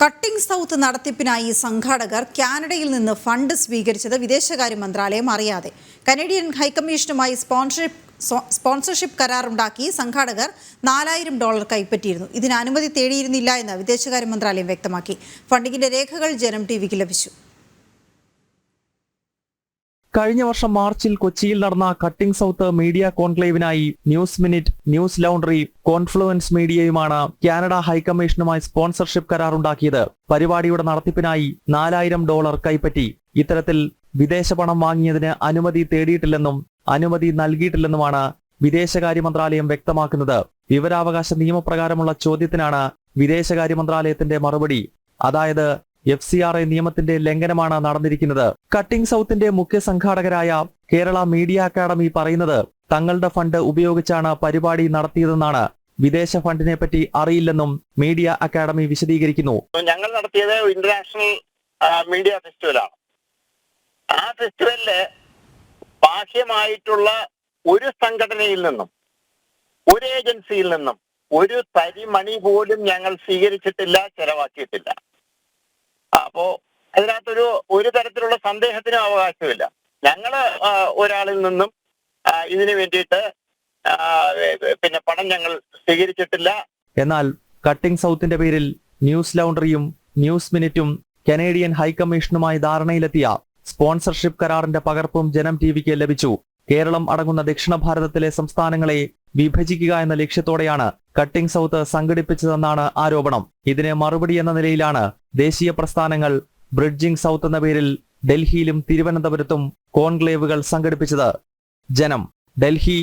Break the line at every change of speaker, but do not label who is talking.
Cutting south നടത്തിപ്പിനായി സംഘാടകർ കാനഡയിൽ നിന്ന് ഫണ്ട് സ്വീകരിച്ചത് വിദേശകാര്യ മന്ത്രാലയം അറിയാതെ. കനേഡിയൻ ഹൈക്കമ്മീഷനുമായി സ്പോൺസർഷിപ്പ് കരാറുണ്ടാക്കി സംഘാടകർ $4000 കൈപ്പറ്റിയിരുന്നു. ഇതിന് അനുമതി തേടിയിരുന്നില്ല എന്ന് വിദേശകാര്യ മന്ത്രാലയം വ്യക്തമാക്കി. ഫണ്ടിങ്ങിന്റെ രേഖകൾ ജനം ടിവിക്ക് ലഭിച്ചു.
കഴിഞ്ഞ വർഷം മാർച്ചിൽ കൊച്ചിയിൽ നടന്ന കട്ടിംഗ് സൗത്ത് മീഡിയ കോൺക്ലേവിനായി News Minute, News Laundry, Confluence മീഡിയയുമാണ് കാനഡ ഹൈക്കമ്മീഷനുമായി സ്പോൺസർഷിപ്പ് കരാറുണ്ടാക്കിയത്. പരിപാടിയുടെ നടത്തിപ്പിനായി $4000 കൈപ്പറ്റി. ഇത്തരത്തിൽ വിദേശ പണം വാങ്ങിയതിന് അനുമതി തേടിയിട്ടില്ലെന്നും അനുമതി നൽകിയിട്ടില്ലെന്നുമാണ് വിദേശകാര്യ മന്ത്രാലയം വ്യക്തമാക്കുന്നത്. വിവരാവകാശ നിയമപ്രകാരമുള്ള ചോദ്യത്തിനാണ് വിദേശകാര്യ മന്ത്രാലയത്തിന്റെ മറുപടി. അതായത് FCRA നിയമത്തിന്റെ ലംഘനമാണ് നടന്നിരിക്കുന്നത്. കട്ടിംഗ് സൗത്തിന്റെ മുഖ്യ സംഘാടകരായ കേരള മീഡിയ അക്കാദമി പറയുന്നത് തങ്ങളുടെ ഫണ്ട് ഉപയോഗിച്ചാണ് പരിപാടി നടത്തിയതെന്നാണ്. വിദേശ ഫണ്ടിനെ പറ്റി അറിയില്ലെന്നും മീഡിയ അക്കാദമി വിശദീകരിക്കുന്നു.
ഞങ്ങൾ നടത്തിയത് ഇന്റർനാഷണൽ മീഡിയ ഫെസ്റ്റിവലാണ്. ആ ഫെസ്റ്റിവലില് ബാഹ്യമായിട്ടുള്ള ഒരു സംഘടനയിൽ നിന്നും ഒരു ഏജൻസിയിൽ നിന്നും ഒരു തരി മണി പോലും ഞങ്ങൾ സ്വീകരിച്ചിട്ടില്ല, ചെലവാക്കിയിട്ടില്ല. അപ്പോ അതിനകത്തൊരു ഒരു തരത്തിലുള്ള സന്ദേഹത്തിനും അവകാശമില്ല. ഞങ്ങള് ഒരാളിൽ നിന്നും ഇതിനു വേണ്ടിയിട്ട് പണം ഞങ്ങൾ സ്വീകരിച്ചിട്ടില്ല.
എന്നാൽ കട്ടിംഗ് സൗത്തിന്റെ പേരിൽ ന്യൂസ് ലൗണ്ടറിയും ന്യൂസ് മിനിറ്റും കനേഡിയൻ ഹൈക്കമ്മീഷനുമായി ധാരണയിലെത്തിയ സ്പോൺസർഷിപ്പ് കരാറിന്റെ പകർപ്പും ജനം ടിവിക്ക് ലഭിച്ചു. കേരളം അടങ്ങുന്ന ദക്ഷിണ ഭാരതത്തിലെ സംസ്ഥാനങ്ങളെ വിഭജിക്കുക എന്ന ലക്ഷ്യത്തോടെയാണ് കട്ടിംഗ് സൗത്ത് സംഘടിപ്പിച്ചതെന്നാണ് ആരോപണം. ഇതിന് മറുപടി എന്ന നിലയിലാണ് ദേശീയ പ്രസ്ഥാനങ്ങൾ ബ്രിഡ്ജിംഗ് സൗത്ത് എന്ന പേരിൽ ഡൽഹിയിലും തിരുവനന്തപുരത്തും കോൺക്ലേവുകൾ സംഘടിപ്പിച്ചത്. ജനം, ഡൽഹി.